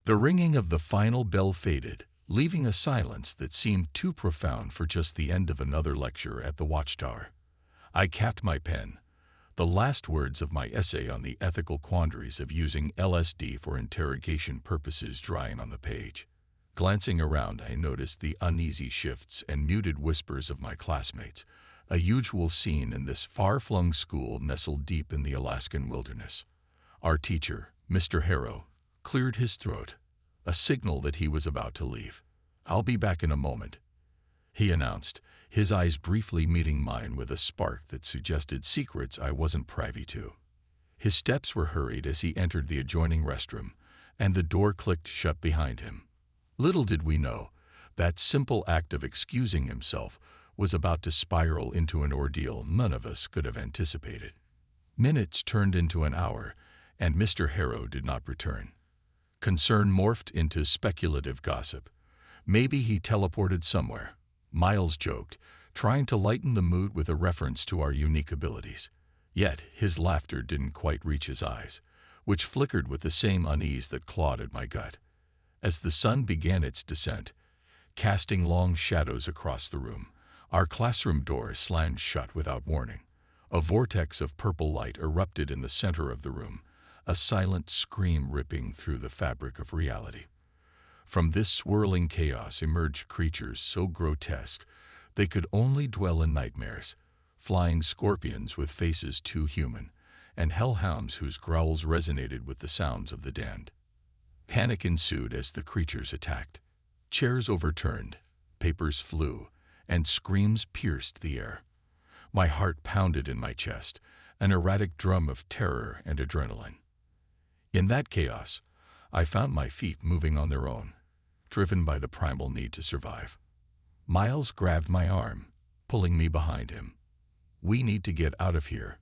The ringing of the final bell faded, leaving a silence that seemed too profound for just the end of another lecture at the Watchtower. I capped my pen, the last words of my essay on the ethical quandaries of using LSD for interrogation purposes drying on the page. Glancing around, I noticed the uneasy shifts and muted whispers of my classmates, a usual scene in this far-flung school nestled deep in the Alaskan wilderness. Our teacher, Mr. Harrow, cleared his throat, a signal that he was about to leave. "I'll be back in a moment," he announced, his eyes briefly meeting mine with a spark that suggested secrets I wasn't privy to. His steps were hurried as he entered the adjoining restroom, and the door clicked shut behind him. Little did we know, that simple act of excusing himself was about to spiral into an ordeal none of us could have anticipated. Minutes turned into an hour, and Mr. Harrow did not return. Concern morphed into speculative gossip. Maybe he teleported somewhere, Miles joked, trying to lighten the mood with a reference to our unique abilities. Yet his laughter didn't quite reach his eyes, which flickered with the same unease that clawed at my gut. As the sun began its descent, casting long shadows across the room, our classroom door slammed shut without warning. A vortex of purple light erupted in the center of the room, a silent scream ripping through the fabric of reality. From this swirling chaos emerged creatures so grotesque they could only dwell in nightmares, flying scorpions with faces too human, and hellhounds whose growls resonated with the sounds of the damned. Panic ensued as the creatures attacked. Chairs overturned, papers flew, and screams pierced the air. My heart pounded in my chest, an erratic drum of terror and adrenaline. In that chaos, I found my feet moving on their own, driven by the primal need to survive. Miles grabbed my arm, pulling me behind him. "We need to get out of here,"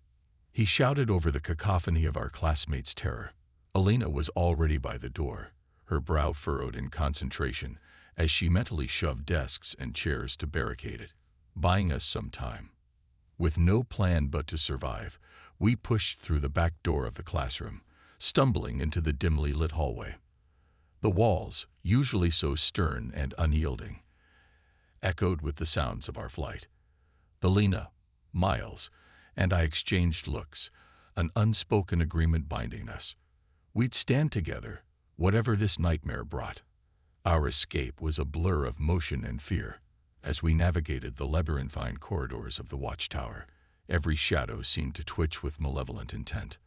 he shouted over the cacophony of our classmates' terror. Alina was already by the door, her brow furrowed in concentration as she mentally shoved desks and chairs to barricade it, buying us some time. With no plan but to survive, we pushed through the back door of the classroom, stumbling into the dimly lit hallway. The walls, usually so stern and unyielding, echoed with the sounds of our flight. Alina, Miles, and I exchanged looks, an unspoken agreement binding us. We'd stand together, whatever this nightmare brought. Our escape was a blur of motion and fear. As we navigated the labyrinthine corridors of the Watchtower, every shadow seemed to twitch with malevolent intent.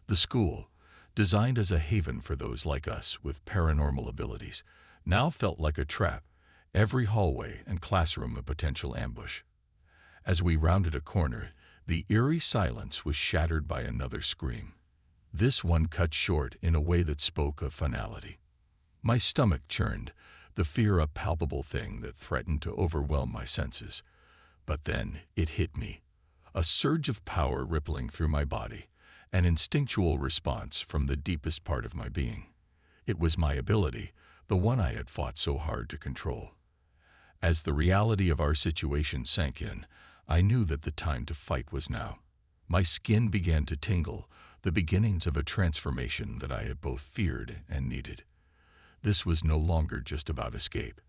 The school, designed as a haven for those like us with paranormal abilities, now felt like a trap, every hallway and classroom a potential ambush. As we rounded a corner, the eerie silence was shattered by another scream. This one cut short in a way that spoke of finality. My stomach churned, the fear a palpable thing that threatened to overwhelm my senses. But then it hit me, a surge of power rippling through my body, an instinctual response from the deepest part of my being. It was my ability, the one I had fought so hard to control. As the reality of our situation sank in, I knew that the time to fight was now. My skin began to tingle, the beginnings of a transformation that I had both feared and needed. This was no longer just about escape.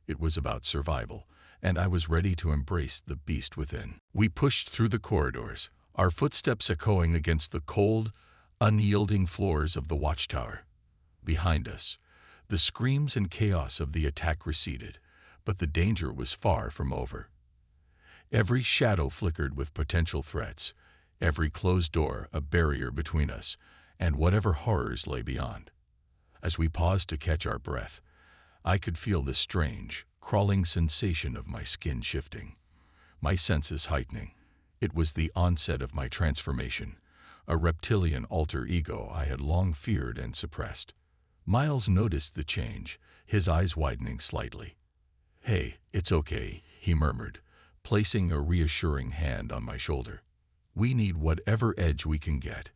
It was about survival, and I was ready to embrace the beast within. We pushed through the corridors, our footsteps echoing against the cold, unyielding floors of the Watchtower. Behind us, the screams and chaos of the attack receded, but the danger was far from over. Every shadow flickered with potential threats, every closed door a barrier between us and whatever horrors lay beyond. As we paused to catch our breath, I could feel the strange, crawling sensation of my skin shifting, my senses heightening. It was the onset of my transformation, a reptilian alter ego I had long feared and suppressed. Miles noticed the change, his eyes widening slightly. "Hey, it's okay," he murmured, placing a reassuring hand on my shoulder. "We need whatever edge we can get."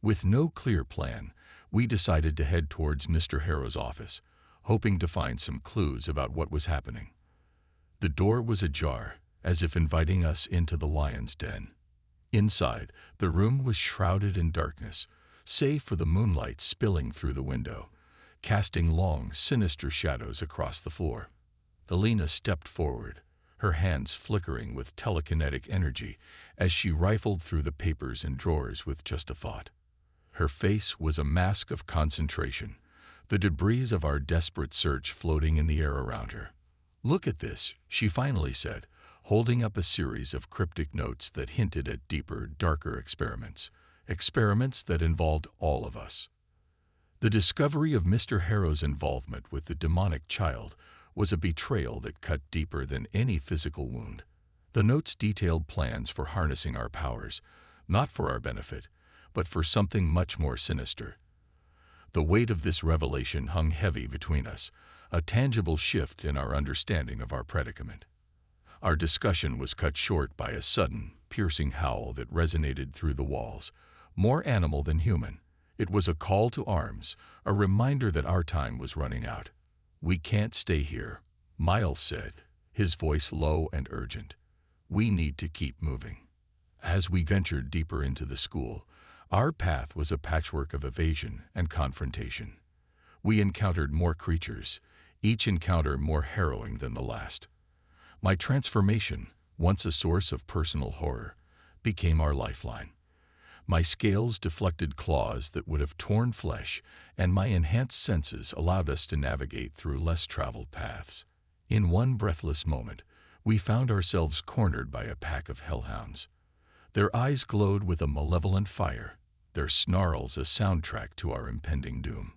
With no clear plan, we decided to head towards Mr. Harrow's office, hoping to find some clues about what was happening. The door was ajar, as if inviting us into the lion's den. Inside, the room was shrouded in darkness, save for the moonlight spilling through the window, casting long, sinister shadows across the floor. Alina stepped forward, her hands flickering with telekinetic energy as she rifled through the papers and drawers with just a thought. Her face was a mask of concentration, the debris of our desperate search floating in the air around her. "Look at this," she finally said, holding up a series of cryptic notes that hinted at deeper, darker experiments that involved all of us. The discovery of Mr. Harrow's involvement with the demonic child was a betrayal that cut deeper than any physical wound. The notes detailed plans for harnessing our powers, not for our benefit, but for something much more sinister. The weight of this revelation hung heavy between us, a tangible shift in our understanding of our predicament. Our discussion was cut short by a sudden, piercing howl that resonated through the walls, more animal than human. It was a call to arms, a reminder that our time was running out. "We can't stay here," Miles said, his voice low and urgent. "We need to keep moving." As we ventured deeper into the school, our path was a patchwork of evasion and confrontation. We encountered more creatures, each encounter more harrowing than the last. My transformation, once a source of personal horror, became our lifeline. My scales deflected claws that would have torn flesh, and my enhanced senses allowed us to navigate through less traveled paths. In one breathless moment, we found ourselves cornered by a pack of hellhounds. Their eyes glowed with a malevolent fire, their snarls a soundtrack to our impending doom.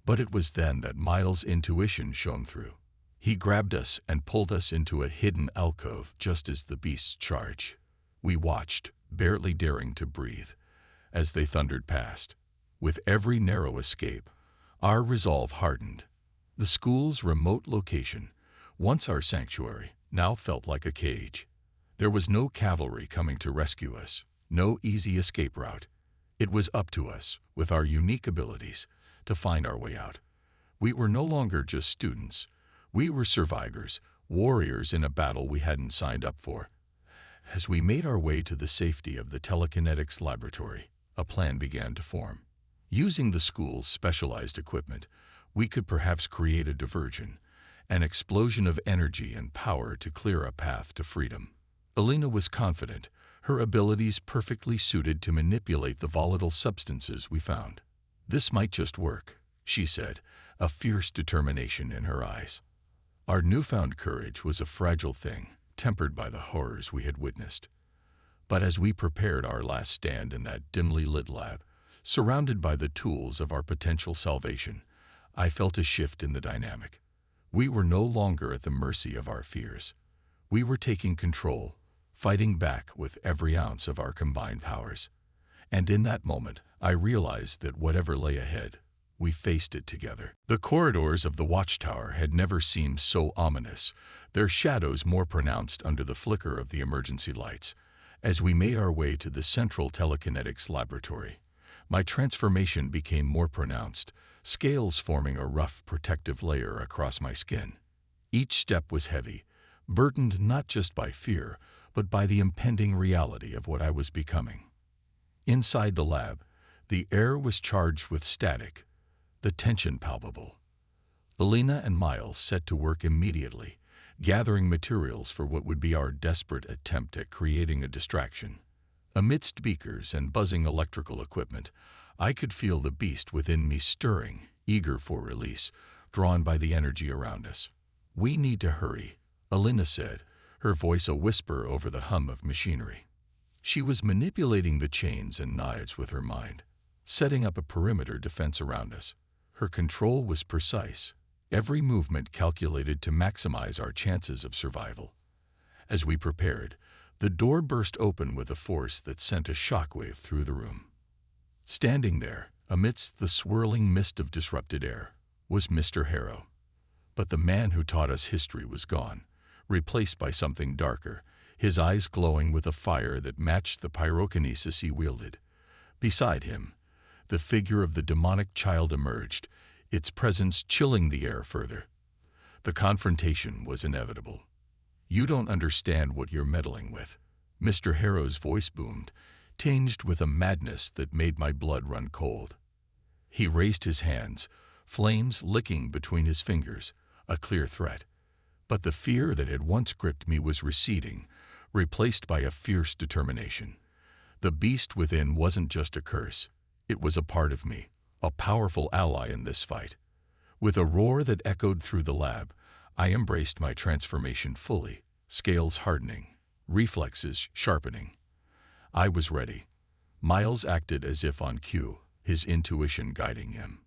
But it was then that Miles' intuition shone through. He grabbed us and pulled us into a hidden alcove just as the beasts charged. We watched, barely daring to breathe, as they thundered past. With every narrow escape, our resolve hardened. The school's remote location, once our sanctuary, now felt like a cage. There was no cavalry coming to rescue us, no easy escape route. It was up to us, with our unique abilities, to find our way out. We were no longer just students. We were survivors, warriors in a battle we hadn't signed up for. As we made our way to the safety of the telekinetics laboratory, a plan began to form. Using the school's specialized equipment, we could perhaps create a diversion, an explosion of energy and power to clear a path to freedom. Alina was confident, her abilities perfectly suited to manipulate the volatile substances we found. "This might just work," she said, a fierce determination in her eyes. Our newfound courage was a fragile thing, tempered by the horrors we had witnessed. But as we prepared our last stand in that dimly lit lab, surrounded by the tools of our potential salvation, I felt a shift in the dynamic. We were no longer at the mercy of our fears. We were taking control, fighting back with every ounce of our combined powers. And in that moment, I realized that whatever lay ahead, we faced it together. The corridors of the Watchtower had never seemed so ominous, their shadows more pronounced under the flicker of the emergency lights. As we made our way to the central telekinetics laboratory, my transformation became more pronounced, scales forming a rough protective layer across my skin. Each step was heavy, burdened not just by fear, but by the impending reality of what I was becoming. Inside the lab, the air was charged with static, the tension palpable. Alina and Miles set to work immediately, gathering materials for what would be our desperate attempt at creating a distraction. Amidst beakers and buzzing electrical equipment, I could feel the beast within me stirring, eager for release, drawn by the energy around us. "We need to hurry," Alina said, her voice a whisper over the hum of machinery. She was manipulating the chains and knives with her mind, setting up a perimeter defense around us. Her control was precise, every movement calculated to maximize our chances of survival. As we prepared, the door burst open with a force that sent a shockwave through the room. Standing there, amidst the swirling mist of disrupted air, was Mr. Harrow. But the man who taught us history was gone, replaced by something darker, his eyes glowing with a fire that matched the pyrokinesis he wielded. Beside him, the figure of the demonic child emerged, its presence chilling the air further. The confrontation was inevitable. "You don't understand what you're meddling with," Mr. Harrow's voice boomed, tinged with a madness that made my blood run cold. He raised his hands, flames licking between his fingers, a clear threat. But the fear that had once gripped me was receding, replaced by a fierce determination. The beast within wasn't just a curse. It was a part of me, a powerful ally in this fight. With a roar that echoed through the lab, I embraced my transformation fully, scales hardening, reflexes sharpening. I was ready. Miles acted as if on cue, his intuition guiding him.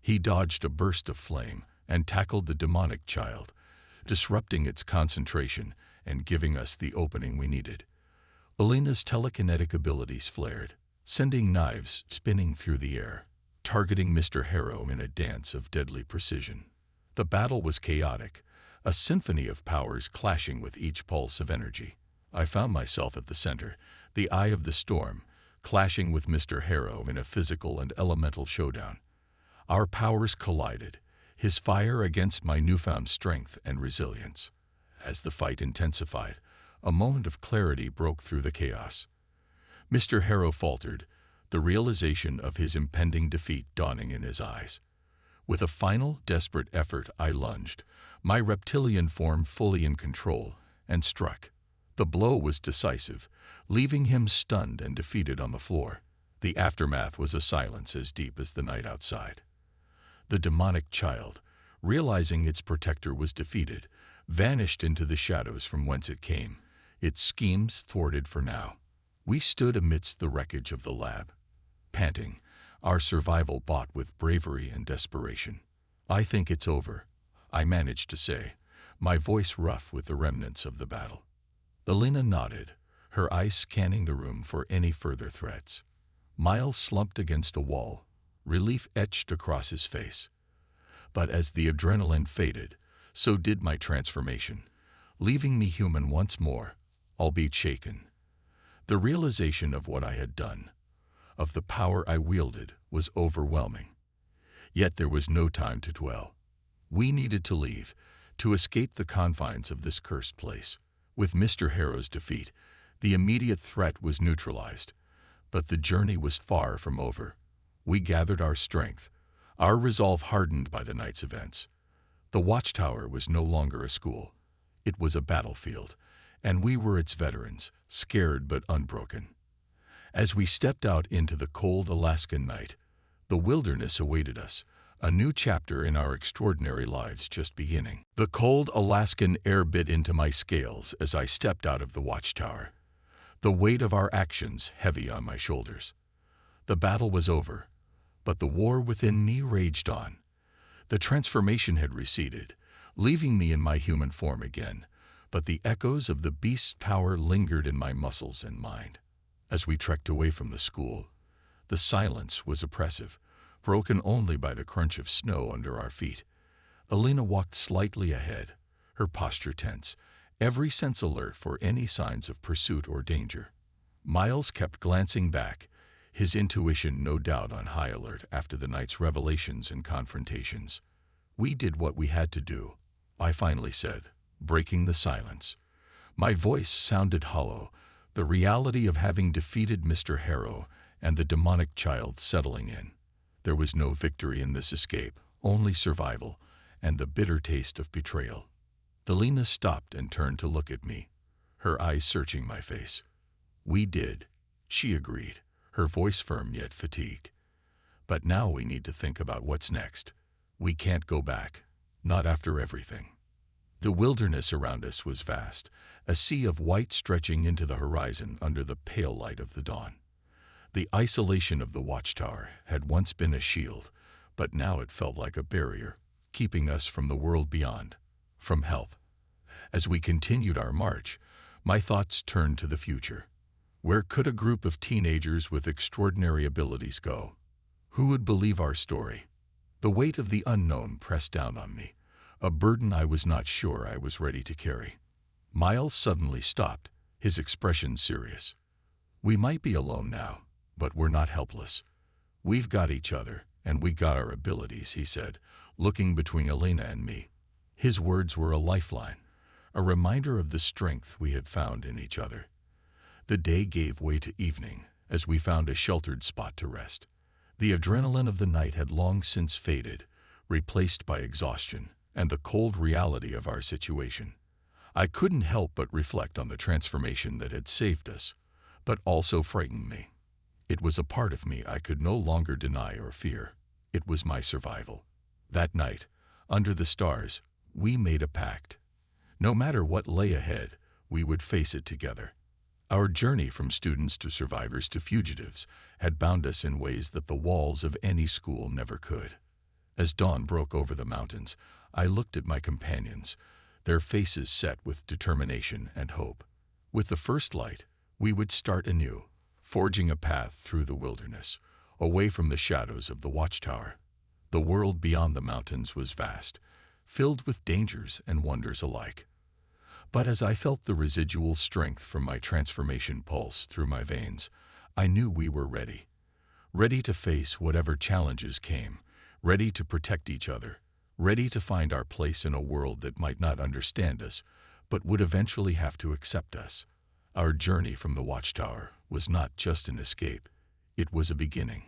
He dodged a burst of flame and tackled the demonic child, disrupting its concentration and giving us the opening we needed. Alina's telekinetic abilities flared, sending knives spinning through the air, targeting Mr. Harrow in a dance of deadly precision. The battle was chaotic, a symphony of powers clashing with each pulse of energy. I found myself at the center, the eye of the storm, clashing with Mr. Harrow in a physical and elemental showdown. Our powers collided, his fire against my newfound strength and resilience. As the fight intensified, a moment of clarity broke through the chaos. Mr. Harrow faltered, the realization of his impending defeat dawning in his eyes. With a final, desperate effort, I lunged, my reptilian form fully in control, and struck. The blow was decisive, leaving him stunned and defeated on the floor. The aftermath was a silence as deep as the night outside. The demonic child, realizing its protector was defeated, vanished into the shadows from whence it came, its schemes thwarted for now. We stood amidst the wreckage of the lab, panting, our survival bought with bravery and desperation. "I think it's over," I managed to say, my voice rough with the remnants of the battle. Alina nodded, her eyes scanning the room for any further threats. Miles slumped against a wall, relief etched across his face. But as the adrenaline faded, so did my transformation, leaving me human once more, albeit shaken. The realization of what I had done, of the power I wielded, was overwhelming. Yet there was no time to dwell. We needed to leave, to escape the confines of this cursed place. With Mr. Harrow's defeat, the immediate threat was neutralized, but the journey was far from over. We gathered our strength, our resolve hardened by the night's events. The Watchtower was no longer a school. It was a battlefield, and we were its veterans, scared but unbroken. As we stepped out into the cold Alaskan night, the wilderness awaited us, a new chapter in our extraordinary lives just beginning. The cold Alaskan air bit into my scales as I stepped out of the Watchtower, the weight of our actions heavy on my shoulders. The battle was over, but the war within me raged on. The transformation had receded, leaving me in my human form again, but the echoes of the beast's power lingered in my muscles and mind. As we trekked away from the school, the silence was oppressive, broken only by the crunch of snow under our feet. Alina walked slightly ahead, her posture tense, every sense alert for any signs of pursuit or danger. Miles kept glancing back, his intuition no doubt on high alert after the night's revelations and confrontations. "We did what we had to do," I finally said, breaking the silence. My voice sounded hollow, the reality of having defeated Mr. Harrow and the demonic child settling in. There was no victory in this escape, only survival, and the bitter taste of betrayal. Alina stopped and turned to look at me, her eyes searching my face. "We did," she agreed, her voice firm yet fatigued. "But now we need to think about what's next. We can't go back, not after everything." The wilderness around us was vast, a sea of white stretching into the horizon under the pale light of the dawn. The isolation of the Watchtower had once been a shield, but now it felt like a barrier, keeping us from the world beyond, from help. As we continued our march, my thoughts turned to the future. Where could a group of teenagers with extraordinary abilities go? Who would believe our story? The weight of the unknown pressed down on me, a burden I was not sure I was ready to carry. Miles suddenly stopped, his expression serious. "We might be alone now, but we're not helpless. We've got each other, and we got our abilities," he said, looking between Alina and me. His words were a lifeline, a reminder of the strength we had found in each other. The day gave way to evening as we found a sheltered spot to rest. The adrenaline of the night had long since faded, replaced by exhaustion and the cold reality of our situation. I couldn't help but reflect on the transformation that had saved us, but also frightened me. It was a part of me I could no longer deny or fear. It was my survival. That night, under the stars, we made a pact. No matter what lay ahead, we would face it together. Our journey from students to survivors to fugitives had bound us in ways that the walls of any school never could. As dawn broke over the mountains, I looked at my companions, their faces set with determination and hope. With the first light, we would start anew, forging a path through the wilderness, away from the shadows of the Watchtower. The world beyond the mountains was vast, filled with dangers and wonders alike. But as I felt the residual strength from my transformation pulse through my veins, I knew we were ready. Ready to face whatever challenges came, ready to protect each other, ready to find our place in a world that might not understand us, but would eventually have to accept us. Our journey from the Watchtower was not just an escape, it was a beginning.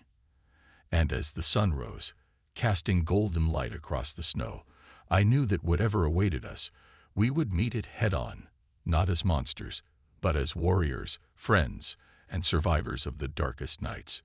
And as the sun rose, casting golden light across the snow, I knew that whatever awaited us, we would meet it head-on, not as monsters, but as warriors, friends, and survivors of the darkest nights.